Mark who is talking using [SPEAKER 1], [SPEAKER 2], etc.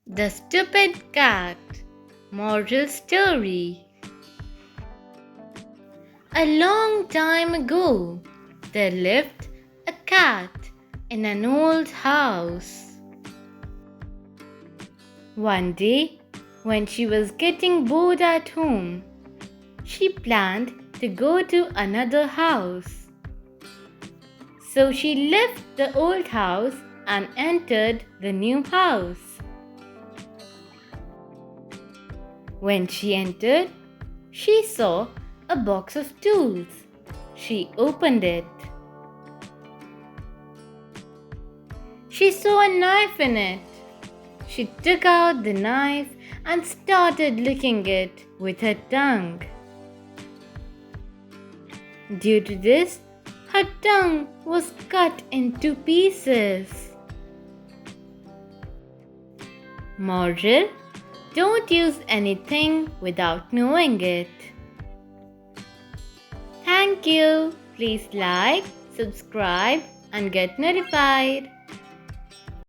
[SPEAKER 1] The Stupid Cat. Moral story. A long time ago, there lived a cat in an old house. One day, when she was getting bored at home, she planned to go to another house. So she left the old house and entered the new house. When she entered, she saw a box of tools. She opened it. She saw a knife in it. She took out the knife and started licking it with her tongue. Due to this, her tongue was cut into pieces. Moral: don't use anything without knowing it. Thank you. Please like, subscribe, and get notified.